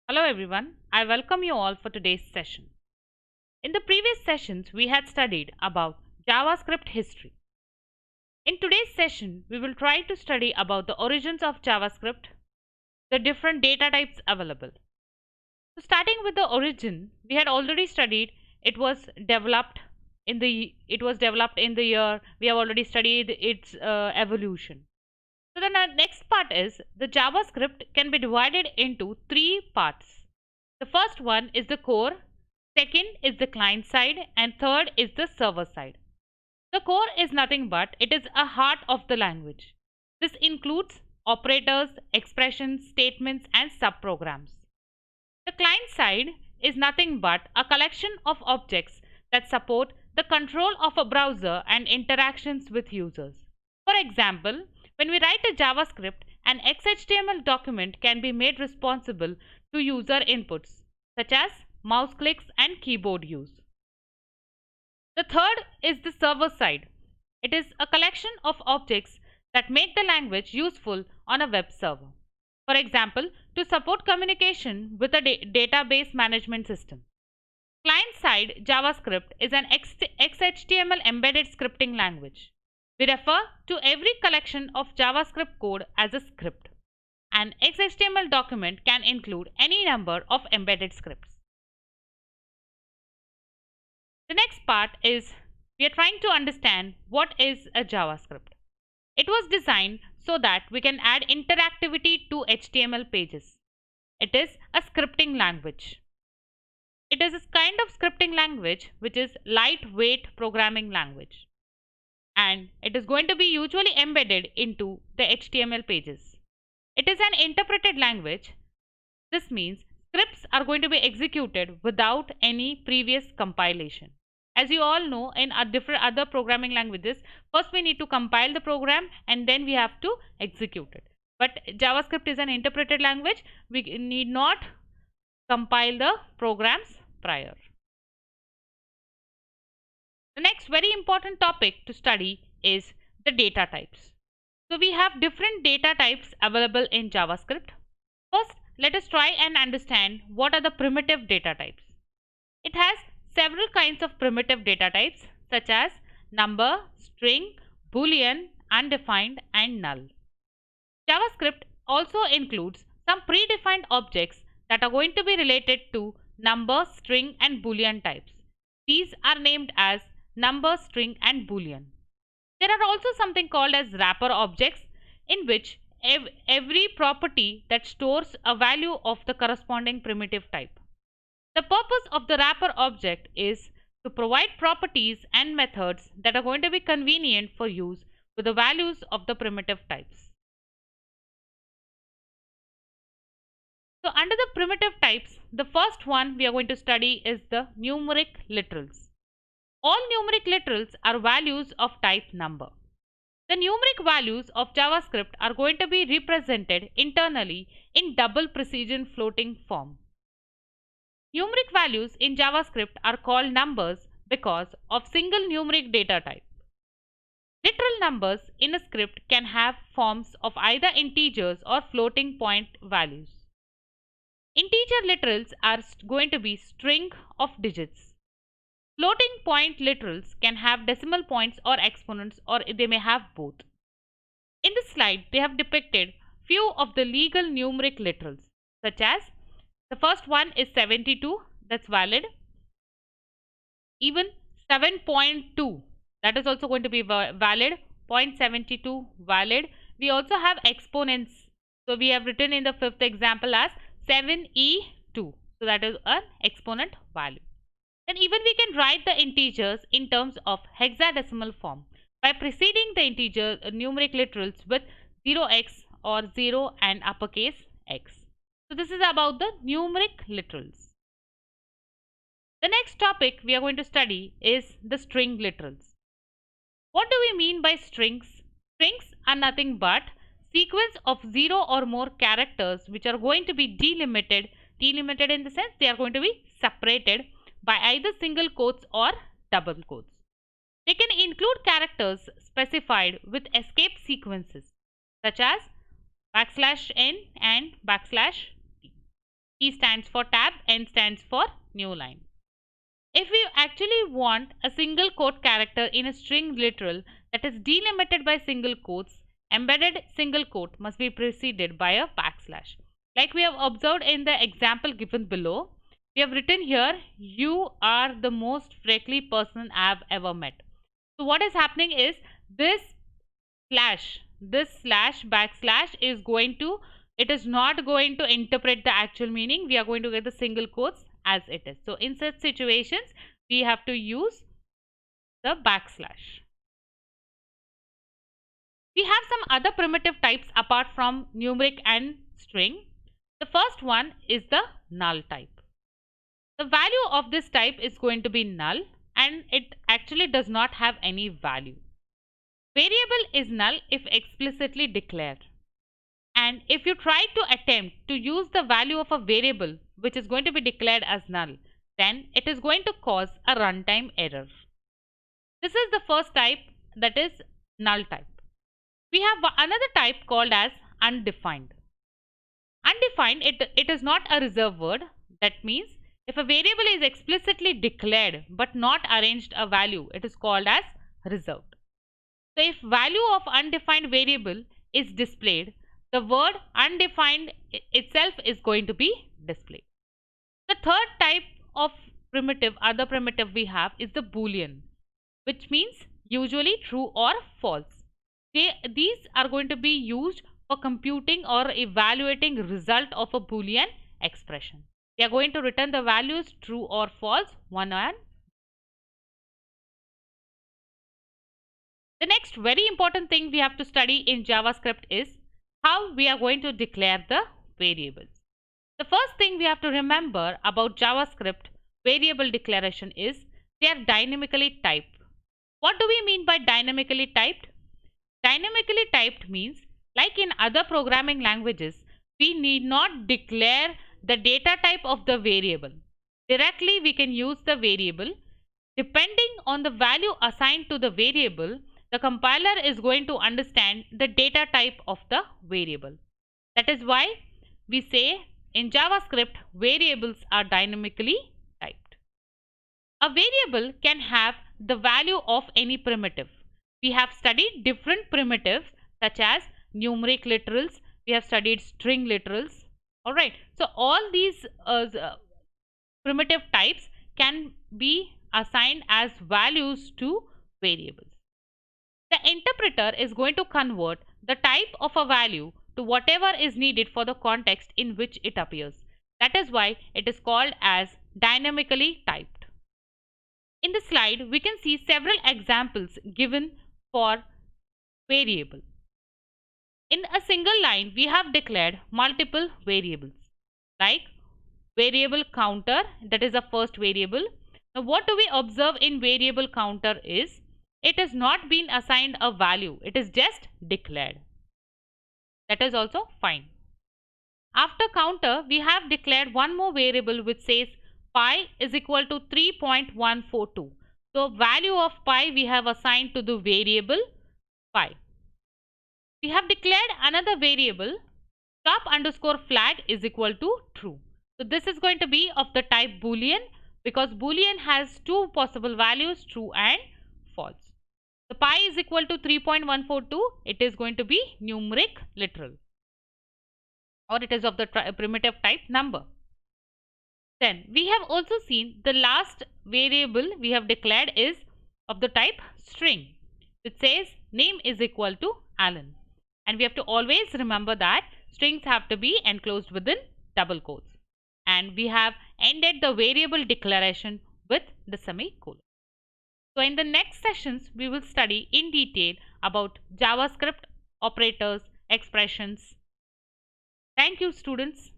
Hello everyone, I welcome you all for today's session. In the previous sessions, we had studied about JavaScript history. In today's session, we will try to study about the origins of JavaScript, the different data types available. So starting with the origin, we had already studied it was developed in the year. We have already studied its evolution. So then our next part is the JavaScript can be divided into three parts. The first one is the core, second is the client side, and third is the server side. The core is nothing but it is a heart of the language. This includes operators, expressions, statements, and subprograms. The client side is nothing but a collection of objects that support the control of a browser and interactions with users. For example, when we write a JavaScript, an XHTML document can be made responsible to user inputs such as mouse clicks and keyboard use. The third is the server side. It is a collection of objects that make the language useful on a web server. For example, to support communication with a database management system. Client side JavaScript is an XHTML embedded scripting language. We refer to every collection of JavaScript code as a script. An XHTML document can include any number of embedded scripts. The next part is we are trying to understand what is a JavaScript. It was designed so that we can add interactivity to HTML pages. It is a scripting language. It is a kind of scripting language which is lightweight programming language. And it is going to be usually embedded into the HTML pages. It is an interpreted language. This means scripts are going to be executed without any previous compilation. As you all know, in different other programming languages, first we need to compile the program and then we have to execute it. But JavaScript is an interpreted language. We need not compile the programs prior. The next very important topic to study is the data types. So we have different data types available in JavaScript. First, let us try and understand what are the primitive data types. It has several kinds of primitive data types such as number, string, boolean, undefined, and null. JavaScript also includes some predefined objects that are going to be related to number, string, and boolean types. These are named as number, string, and boolean. There are also something called as wrapper objects in which every property that stores a value of the corresponding primitive type. The purpose of the wrapper object is to provide properties and methods that are going to be convenient for use with the values of the primitive types. So under the primitive types, the first one we are going to study is the numeric literals. All numeric literals are values of type number. The numeric values of JavaScript are going to be represented internally in double precision floating form. Numeric values in JavaScript are called numbers because of single numeric data type. Literal numbers in a script can have forms of either integers or floating point values. Integer literals are going to be string of digits. Floating point literals can have decimal points or exponents, or they may have both. In this slide, they have depicted few of the legal numeric literals, such as the first one is 72, that's valid. Even 7.2, that is also going to be valid. 0.72 valid. We also have exponents. So we have written in the fifth example as 7e2. So that is an exponent value. Then even we can write the integers in terms of hexadecimal form by preceding the integer numeric literals with 0x or 0 and uppercase x. So this is about the numeric literals. The next topic we are going to study is the string literals. What do we mean by strings? Strings are nothing but sequence of 0 or more characters which are going to be delimited in the sense they are going to be separated by either single quotes or double quotes. They can include characters specified with escape sequences such as \n and \t. T stands for tab, N stands for new line. If we actually want a single quote character in a string literal that is delimited by single quotes, embedded single quote must be preceded by a backslash. Like we have observed in the example given below, we have written here, you are the most freckly person I have ever met. So what is happening is this slash backslash is going to, it is not going to interpret the actual meaning. We are going to get the single quotes as it is. So in such situations, we have to use the backslash. We have some other primitive types apart from numeric and string. The first one is the null type. The value of this type is going to be null, and it actually does not have any value. Variable is null if explicitly declared. And if you try to attempt to use the value of a variable which is going to be declared as null, then it is going to cause a runtime error. This is the first type, that is null type. We have another type called as undefined. Undefined, it is not a reserved word. That means if a variable is explicitly declared but not arranged a value, it is called as reserved. So if value of undefined variable is displayed, the word undefined itself is going to be displayed. The third type of other primitive we have is the Boolean, which means usually true or false. These are going to be used for computing or evaluating result of a Boolean expression. We are going to return the values true or false one and the next very important thing we have to study in JavaScript is how we are going to declare the variables. The first thing we have to remember about JavaScript variable declaration is they are dynamically typed. What do we mean by dynamically typed? Dynamically typed means, like in other programming languages, we need not declare the data type of the variable. Directly we can use the variable. Depending on the value assigned to the variable, the compiler is going to understand the data type of the variable. That is why we say in JavaScript variables are dynamically typed. A variable can have the value of any primitive. We have studied different primitives such as numeric literals, we have studied string literals. Alright, so all these primitive types can be assigned as values to variables. The interpreter is going to convert the type of a value to whatever is needed for the context in which it appears. That is why it is called as dynamically typed. In the slide, we can see several examples given for variable. In a single line, we have declared multiple variables like variable counter, that is the first variable. Now what do we observe in variable counter is it has not been assigned a value, it is just declared. That is also fine. After counter, we have declared one more variable which says pi is equal to 3.142. So value of pi we have assigned to the variable pi. We have declared another variable top underscore flag is equal to true. So this is going to be of the type Boolean because Boolean has two possible values, true and false. The pi is equal to 3.142. It is going to be numeric literal, or it is of the primitive type number. Then we have also seen the last variable we have declared is of the type string. It says name is equal to Alan, and we have to always remember that strings have to be enclosed within double quotes, and we have ended the variable declaration with the semicolon. So in the next sessions, we will study in detail about JavaScript, operators, expressions. Thank you, students.